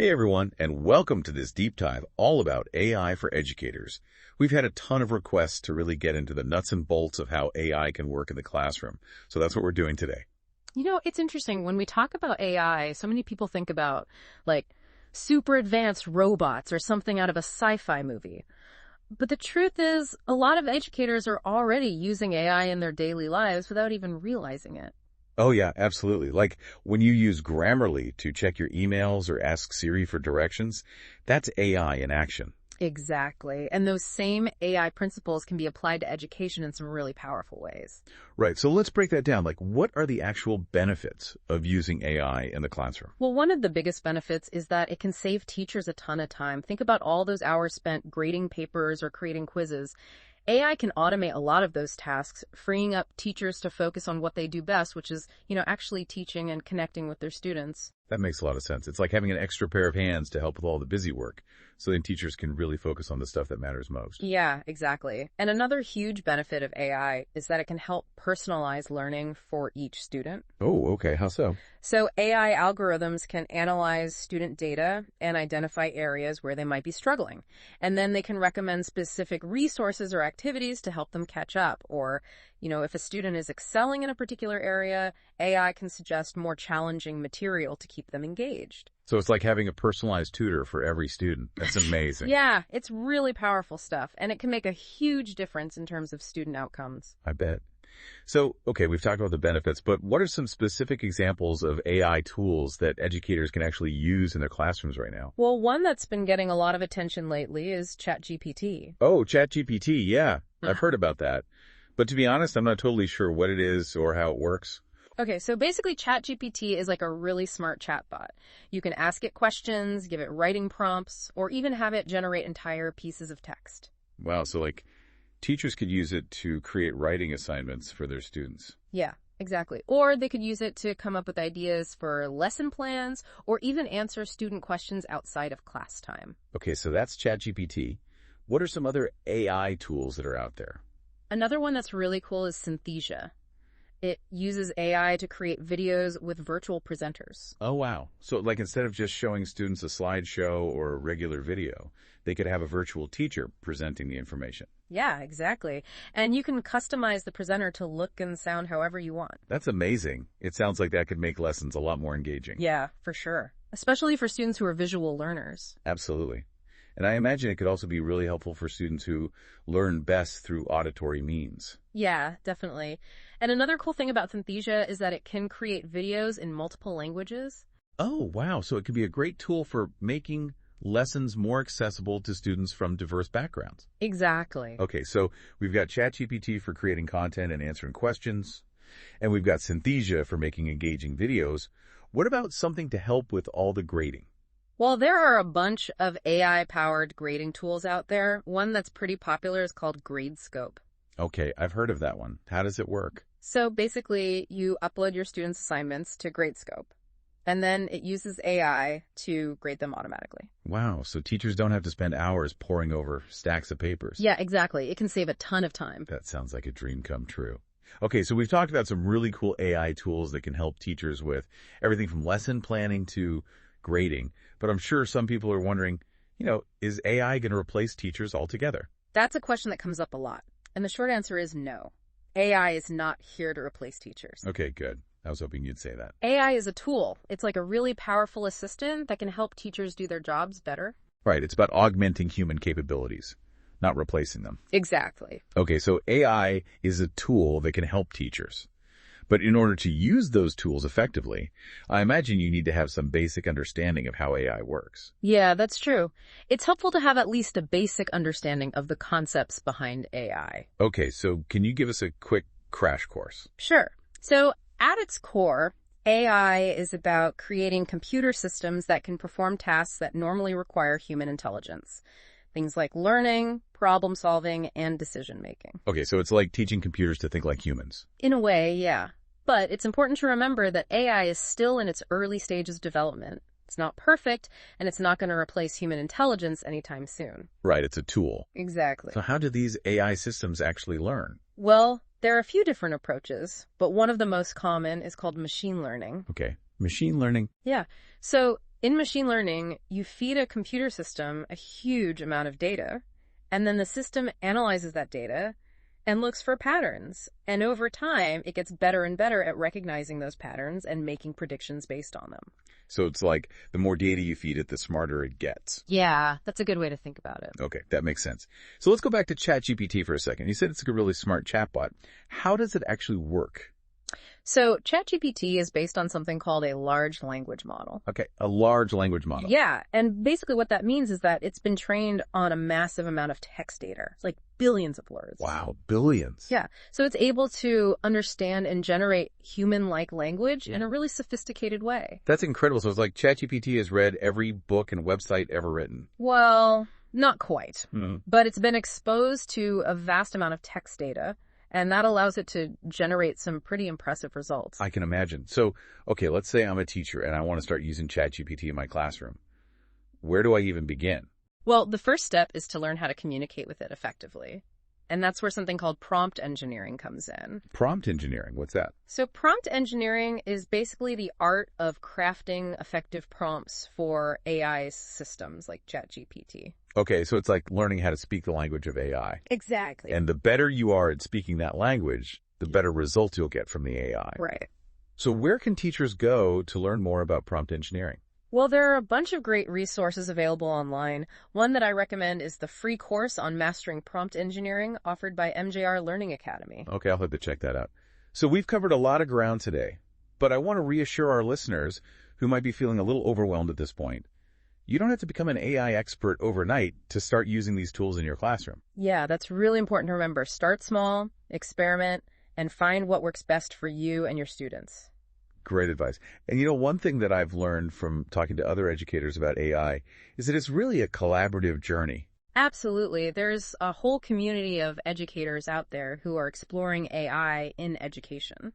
Hey everyone, and welcome to this deep dive all about AI for educators. We've had a ton of requests to really get into the nuts and bolts of how AI can work in the classroom. So that's what we're doing today. It's interesting. When we talk about AI, so many people think about, like, super advanced robots or something out of a sci-fi movie. But the truth is, a lot of educators are already using AI in their daily lives without even realizing it. Oh yeah, absolutely. Like when you use Grammarly to check your emails or ask Siri for directions, that's AI in action. Exactly. And those same AI principles can be applied to education in some really powerful ways. Right, so let's break that down. Like what are the actual benefits of using AI in the classroom? Well, one of the biggest benefits is that it can save teachers a ton of time. Think about all those hours spent grading papers or creating quizzes. AI can automate a lot of those tasks, freeing up teachers to focus on what they do best, which is, actually teaching and connecting with their students. That makes a lot of sense. It's like having an extra pair of hands to help with all the busy work, so then teachers can really focus on the stuff that matters most. Yeah, exactly. And another huge benefit of AI is that it can help personalize learning for each student. Oh, okay. How so? So AI algorithms can analyze student data and identify areas where they might be struggling. And then they can recommend specific resources or activities to help them catch up. Or, if a student is excelling in a particular area, AI can suggest more challenging material to keep them engaged. So it's like having a personalized tutor for every student. That's amazing. Yeah, it's really powerful stuff, and it can make a huge difference in terms of student outcomes. I bet. So, okay, we've talked about the benefits, but what are some specific examples of AI tools that educators can actually use in their classrooms right now? Well, one that's been getting a lot of attention lately is ChatGPT. Oh, ChatGPT, yeah. I've heard about that. But to be honest, I'm not totally sure what it is or how it works. Okay, so basically ChatGPT is like a really smart chatbot. You can ask it questions, give it writing prompts, or even have it generate entire pieces of text. Wow, so like teachers could use it to create writing assignments for their students. Yeah, exactly. Or they could use it to come up with ideas for lesson plans or even answer student questions outside of class time. Okay, so that's ChatGPT. What are some other AI tools that are out there? Another one that's really cool is Synthesia. It uses AI to create videos with virtual presenters. Oh, wow. So like instead of just showing students a slideshow or a regular video, they could have a virtual teacher presenting the information. Yeah, exactly. And you can customize the presenter to look and sound however you want. That's amazing. It sounds like that could make lessons a lot more engaging. Yeah, for sure. Especially for students who are visual learners. Absolutely. And I imagine it could also be really helpful for students who learn best through auditory means. Yeah, definitely. And another cool thing about Synthesia is that it can create videos in multiple languages. Oh, wow. So it could be a great tool for making lessons more accessible to students from diverse backgrounds. Exactly. Okay, so we've got ChatGPT for creating content and answering questions, and we've got Synthesia for making engaging videos. What about something to help with all the grading? Well, there are a bunch of AI-powered grading tools out there. One that's pretty popular is called GradeScope. Okay, I've heard of that one. How does it work? So basically, you upload your students' assignments to GradeScope, and then it uses AI to grade them automatically. Wow, so teachers don't have to spend hours poring over stacks of papers. Yeah, exactly. It can save a ton of time. That sounds like a dream come true. Okay, so we've talked about some really cool AI tools that can help teachers with everything from lesson planning to grading. But I'm sure some people are wondering, is AI going to replace teachers altogether? That's a question that comes up a lot. And the short answer is no. AI is not here to replace teachers. Okay, good. I was hoping you'd say that. AI is a tool. It's like a really powerful assistant that can help teachers do their jobs better. Right, it's about augmenting human capabilities, not replacing them. Exactly. Okay, so AI is a tool that can help teachers. But in order to use those tools effectively, I imagine you need to have some basic understanding of how AI works. Yeah, that's true. It's helpful to have at least a basic understanding of the concepts behind AI. Okay, so can you give us a quick crash course? Sure. So at its core, AI is about creating computer systems that can perform tasks that normally require human intelligence. Things like learning, problem solving, and decision making. Okay, so it's like teaching computers to think like humans. In a way, yeah. But it's important to remember that AI is still in its early stages of development. It's not perfect, and it's not going to replace human intelligence anytime soon. Right, it's a tool. Exactly. So how do these AI systems actually learn? Well, there are a few different approaches, but one of the most common is called machine learning. Okay, machine learning. Yeah. So In machine learning, you feed a computer system a huge amount of data, and then the system analyzes that data and looks for patterns. And over time, it gets better and better at recognizing those patterns and making predictions based on them. So it's like the more data you feed it, the smarter it gets. Yeah, that's a good way to think about it. Okay, that makes sense. So let's go back to ChatGPT for a second. You said it's a really smart chatbot. How does it actually work? So ChatGPT is based on something called a large language model. Okay, a large language model. Yeah, and basically what that means is that it's been trained on a massive amount of text data. It's like billions of words. Wow, billions. Yeah, so it's able to understand and generate human-like language in a really sophisticated way. That's incredible. So it's like ChatGPT has read every book and website ever written. Well, not quite. But it's been exposed to a vast amount of text data, and that allows it to generate some pretty impressive results. I can imagine. So, okay, let's say I'm a teacher and I want to start using ChatGPT in my classroom. Where do I even begin? Well, the first step is to learn how to communicate with it effectively. And that's where something called prompt engineering comes in. Prompt engineering, what's that? So prompt engineering is basically the art of crafting effective prompts for AI systems like ChatGPT. Okay, so it's like learning how to speak the language of AI. Exactly. And the better you are at speaking that language, the better results you'll get from the AI. Right. So where can teachers go to learn more about prompt engineering? Well, there are a bunch of great resources available online. One that I recommend is the free course on mastering prompt engineering offered by MJR Learning Academy. Okay, I'll have to check that out. So we've covered a lot of ground today, but I want to reassure our listeners who might be feeling a little overwhelmed at this point. You don't have to become an AI expert overnight to start using these tools in your classroom. Yeah, that's really important to remember. Start small, experiment, and find what works best for you and your students. Great advice. And you know, one thing that I've learned from talking to other educators about AI is that it's really a collaborative journey. Absolutely. There's a whole community of educators out there who are exploring AI in education,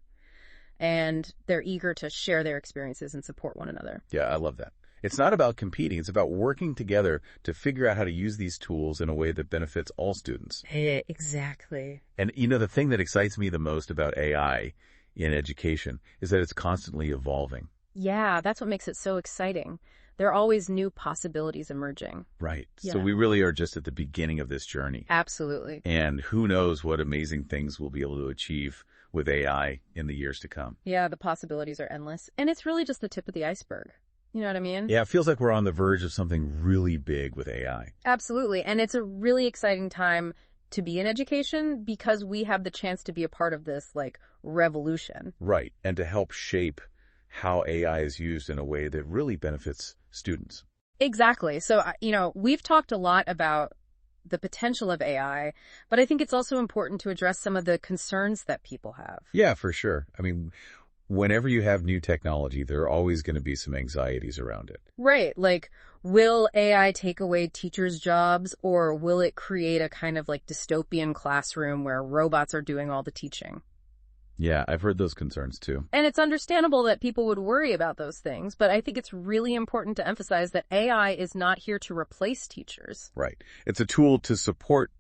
and they're eager to share their experiences and support one another. Yeah, I love that. It's not about competing. It's about working together to figure out how to use these tools in a way that benefits all students. Exactly. And you know, the thing that excites me the most about AI in education is that it's constantly evolving. Yeah, that's what makes it so exciting. There are always new possibilities emerging. Right. Yeah. So we really are just at the beginning of this journey. Absolutely. And who knows what amazing things we'll be able to achieve with AI in the years to come. Yeah, the possibilities are endless. And it's really just the tip of the iceberg. You know what I mean? Yeah, it feels like we're on the verge of something really big with AI. Absolutely. And it's a really exciting time to be in education because we have the chance to be a part of this, like, revolution. Right. And to help shape how AI is used in a way that really benefits students. Exactly. So, we've talked a lot about the potential of AI, but I think it's also important to address some of the concerns that people have. Yeah, for sure. I mean, whenever you have new technology, there are always going to be some anxieties around it. Right. Like, will AI take away teachers' jobs, or will it create a kind of like dystopian classroom where robots are doing all the teaching? Yeah, I've heard those concerns too. And it's understandable that people would worry about those things, but I think it's really important to emphasize that AI is not here to replace teachers. Right. It's a tool to support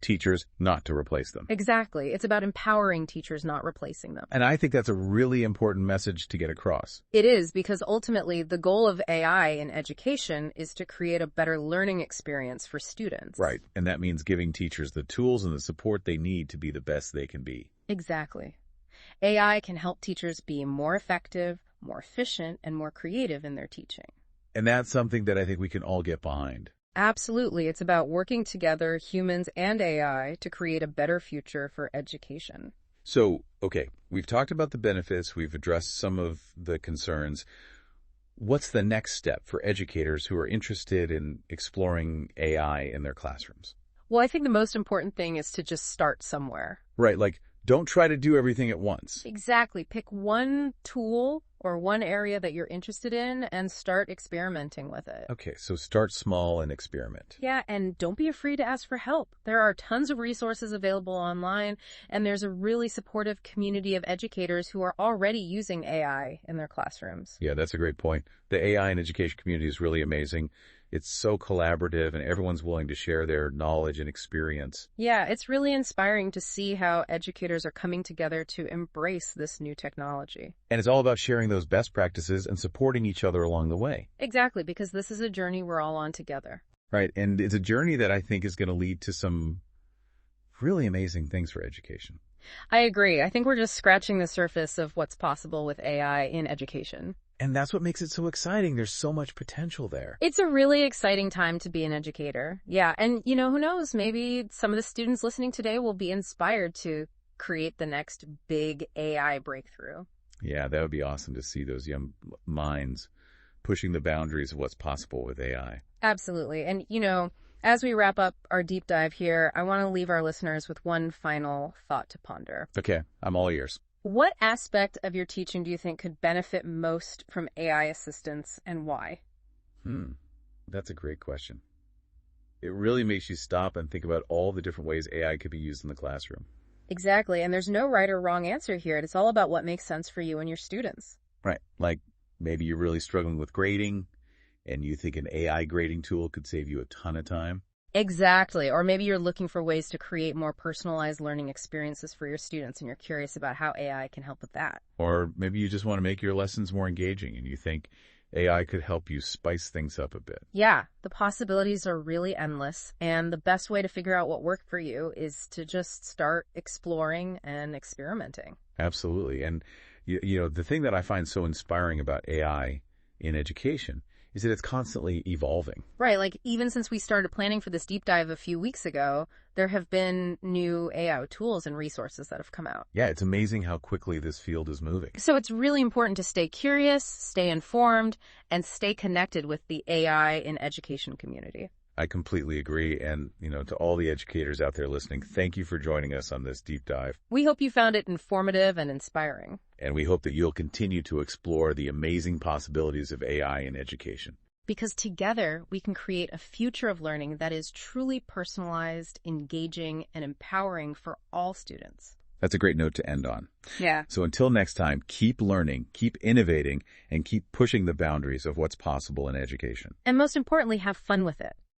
teachers, not to replace them. Exactly. It's about empowering teachers, not replacing them. And I think that's a really important message to get across. It is, because ultimately the goal of AI in education is to create a better learning experience for students. Right. And that means giving teachers the tools and the support they need to be the best they can be. Exactly. AI can help teachers be more effective, more efficient, and more creative in their teaching. And that's something that I think we can all get behind. Absolutely. It's about working together, humans and AI, to create a better future for education. So, okay, we've talked about the benefits. We've addressed some of the concerns. What's the next step for educators who are interested in exploring AI in their classrooms? Well, I think the most important thing is to just start somewhere. Right, like, don't try to do everything at once. Exactly. Pick one tool or one area that you're interested in and start experimenting with it. Okay, so start small and experiment. Yeah, and don't be afraid to ask for help. There are tons of resources available online, and there's a really supportive community of educators who are already using AI in their classrooms. Yeah, that's a great point. The AI and education community is really amazing, It's so collaborative and everyone's willing to share their knowledge and experience. Yeah, it's really inspiring to see how educators are coming together to embrace this new technology. And it's all about sharing those best practices and supporting each other along the way. Exactly, because this is a journey we're all on together. Right. And it's a journey that I think is going to lead to some really amazing things for education. I agree. I think we're just scratching the surface of what's possible with AI in education. And that's what makes it so exciting. There's so much potential there. It's a really exciting time to be an educator. Yeah, and who knows, maybe some of the students listening today will be inspired to create the next big AI breakthrough. Yeah, that would be awesome to see those young minds pushing the boundaries of what's possible with AI. Absolutely. And, as we wrap up our deep dive here, I want to leave our listeners with one final thought to ponder. Okay, I'm all ears. What aspect of your teaching do you think could benefit most from AI assistance, and why? That's a great question. It really makes you stop and think about all the different ways AI could be used in the classroom. Exactly, and there's no right or wrong answer here. It's all about what makes sense for you and your students. Right, like maybe you're really struggling with grading, and you think an AI grading tool could save you a ton of time. Exactly. Or maybe you're looking for ways to create more personalized learning experiences for your students, and you're curious about how AI can help with that. Or maybe you just want to make your lessons more engaging, and you think AI could help you spice things up a bit. Yeah, the possibilities are really endless, and the best way to figure out what worked for you is to just start exploring and experimenting. Absolutely. And, the thing that I find so inspiring about AI in education is that it's constantly evolving. Right, like even since we started planning for this deep dive a few weeks ago, there have been new AI tools and resources that have come out. Yeah, it's amazing how quickly this field is moving. So it's really important to stay curious, stay informed, and stay connected with the AI in education community. I completely agree. And, to all the educators out there listening, thank you for joining us on this deep dive. We hope you found it informative and inspiring. And we hope that you'll continue to explore the amazing possibilities of AI in education. Because together, we can create a future of learning that is truly personalized, engaging, and empowering for all students. That's a great note to end on. Yeah. So until next time, keep learning, keep innovating, and keep pushing the boundaries of what's possible in education. And most importantly, have fun with it.